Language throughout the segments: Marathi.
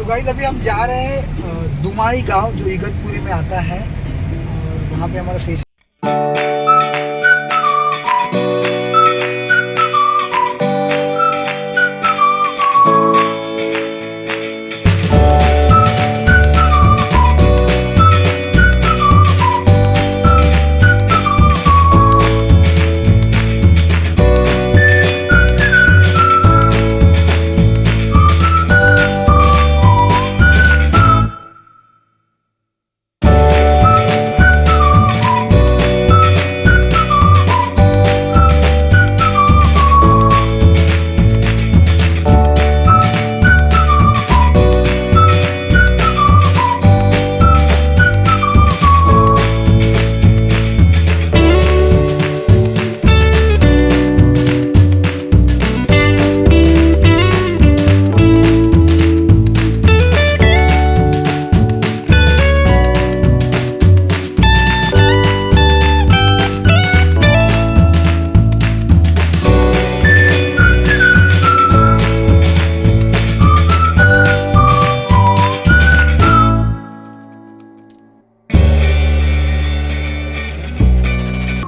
तो गाइस अभी हम जा रहे हैं दुमाड़ी गांव जो इगतपुरी में आता है और वहाँ पे हमारा सेशन।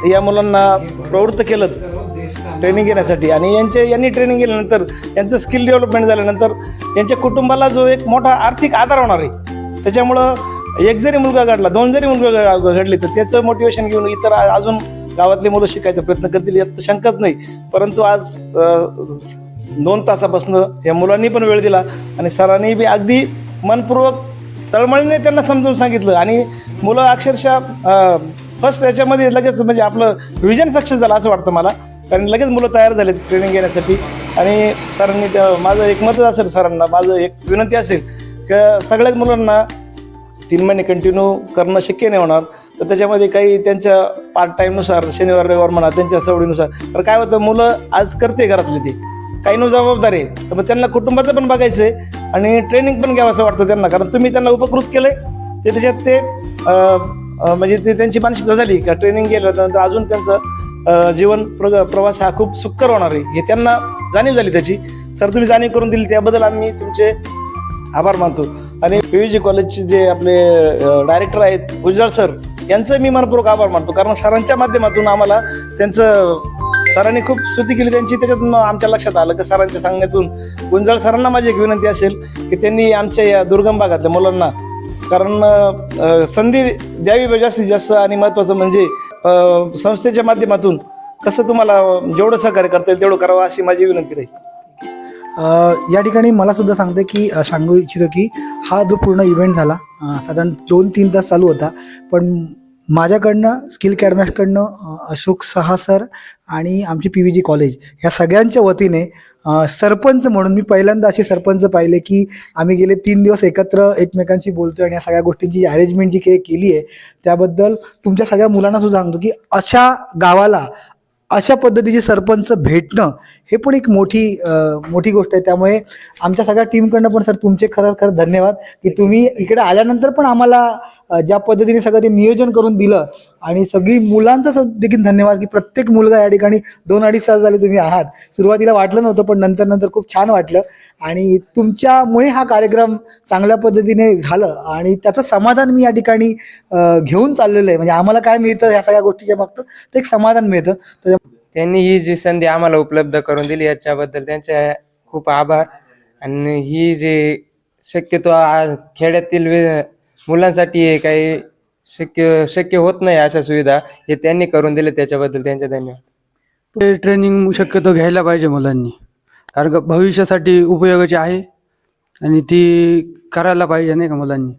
या मुलांना प्रवृत्त केलं ट्रेनिंग घेण्यासाठी आणि यांनी ट्रेनिंग घेतल्यानंतर यांचं स्किल डेव्हलपमेंट झाल्यानंतर यांच्या कुटुंबाला जो एक मोठा आर्थिक आधार होणार आहे. त्याच्यामुळं एक जरी मुलगा घडला, दोन जरी मुलगा घडली तर त्याचं मोटिवेशन घेऊन इतर अजून गावातले मुलं शिकायचा प्रयत्न करतील यात शंकाच नाही. परंतु आज 2 तासापासून या मुलांनी पण वेळ दिला आणि सरांनी बी अगदी मनपूर्वक तळमळीने त्यांना समजून सांगितलं आणि मुलं अक्षरशः फर्स्ट याच्यामध्ये लगेच म्हणजे आपलं विजन सक्सेस झालं असं वाटतं मला. कारण लगेच मुलं तयार झाले ट्रेनिंग घेण्यासाठी. आणि सरांनी माझं एक मतच असेल, सरांना माझं एक विनंती असेल की सगळ्याच मुलांना 3 महिने कंटिन्यू करणं शक्य नाही होणार. तर त्याच्यामध्ये काही त्यांच्या पार्ट टाईमनुसार शनिवार रविवार म्हणा त्यांच्या सवडीनुसार. तर काय होतं, मुलं आज करते घरातले ते काही न जबाबदारी आहे, तर मग त्यांना कुटुंबाचं पण बघायचं आहे आणि ट्रेनिंग पण घ्यावं असं वाटतं त्यांना. कारण तुम्ही त्यांना उपकृत केलं आहे ते त्याच्यात ते म्हणजे ते त्यांची मानसिकता झाली का ट्रेनिंग गेल्यानंतर अजून त्यांचं जीवन प्रवास हा खूप सुखकर होणार आहे हे त्यांना जाणीव झाली त्याची. सर तुम्ही जाणीव करून दिली त्याबद्दल आम्ही तुमचे आभार मानतो. आणि PVG कॉलेजचे जे आपले डायरेक्टर आहेत गुजराल सर यांचं मी मनपूर्वक आभार मानतो. कारण सरांच्या माध्यमातून आम्हाला सरांनी खूप स्तुती केली त्यांची. त्याच्यातून आमच्या लक्षात आलं की सरांच्या सांगण्यातून गुंजाळ सरांना माझी एक विनंती असेल की त्यांनी आमच्या या दुर्गम भागातल्या मुलांना कारण संधी द्यावी जास्तीत जास्त. आणि महत्त्वाचं म्हणजे संस्थेच्या माध्यमातून कसं तुम्हाला जेवढं सहकार्य करता येईल तेवढं करावं अशी माझी विनंती राहील. या ठिकाणी मला सुद्धा सांगू इच्छितो की हा जो पूर्ण इव्हेंट झाला साधारण 2-3 तास चालू होता. पण माझ्याकडनं स्किल अकॅडमीकडनं अशोक सहा सर आणि आमची PVG कॉलेज या सगळ्यांच्या वतीने सरपंच म्हणून मी पहिल्यांदा असे सरपंच पाहिले की आम्ही गेले 3 दिवस एकत्र एकमेकांशी बोलतो आणि या सगळ्या गोष्टींची अरेंजमेंट जी काही केली आहे त्याबद्दल तुमच्या सगळ्या मुलांना सुद्धा सांगतो की अशा गावाला अशा पद्धतीचे सरपंच भेटणं हे पण एक मोठी गोष्ट आहे. त्यामुळे आमच्या सगळ्या टीमकडनं पण सर तुमचे खरंच धन्यवाद की तुम्ही इकडे आल्यानंतर पण आम्हाला ज्या पद्धतीने सगळं ते नियोजन करून दिलं. आणि सगळी मुलांचं देखील धन्यवाद की प्रत्येक मुलगा या ठिकाणी 2-2.5 तास झाले तुम्ही आहात. सुरुवातीला वाटलं नव्हतं पण नंतर खूप छान वाटलं आणि तुमच्यामुळे हा कार्यक्रम चांगल्या पद्धतीने झालं आणि त्याचं समाधान मी या ठिकाणी घेऊन चाललेलं आहे. म्हणजे आम्हाला काय मिळतं या सगळ्या गोष्टीच्या मागचं ते एक समाधान मिळतं. त्यांनी ही जी संधी आम्हाला उपलब्ध करून दिली याच्याबद्दल त्यांचे खूप आभार. आणि ही जी शक्यतो खेड्यातील मुलांसाठी काही शक्य होत नाही अशा सुविधा हे त्यांनी करून दिले त्याच्याबद्दल त्यांचे धन्यवाद. ट्रेनिंग शक्यतो घ्यायला पाहिजे मुलांनी, कारण का भविष्यासाठी उपयोगाची आहे आणि ती करायला पाहिजे नाही का. मुलांनी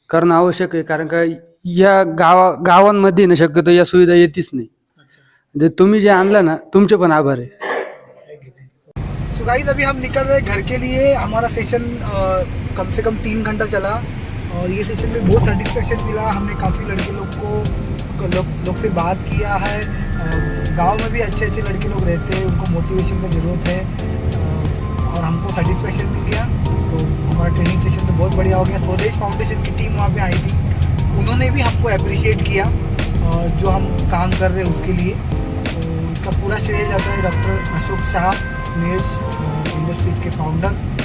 करणं आवश्यक आहे कारण का या गावांमध्ये ना शक्यतो या सुविधा येतीच नाही. म्हणजे तुम्ही जे आणलं ना तुमचे पण आभार है. सो गाइस अभी हम निकल रहे घर के लिए. हमारा सेशन कम से कम 3 घंटा चला और ये सेशन में बहुत सेटिस्फेक्शन मिला. हमने काफ़ी लड़के लोग से बात किया है. गांव में भी अच्छे लड़के लोग रहते हैं, उनको मोटिवेशन की ज़रूरत है और हमको सेटिस्फेक्शन मिल गया. तो हमारा ट्रेनिंग सेशन तो बहुत बढ़िया हो गया. स्वदेश फाउंडेशन की टीम वहाँ पे आई थी, उन्होंने भी हमको अप्रिशिएट किया जो हम काम कर रहे हैं उसके लिए. तो इसका पूरा श्रेय जाता है डॉक्टर अशोक शाह, नेज इंडस्ट्रीज़ के फाउंडर.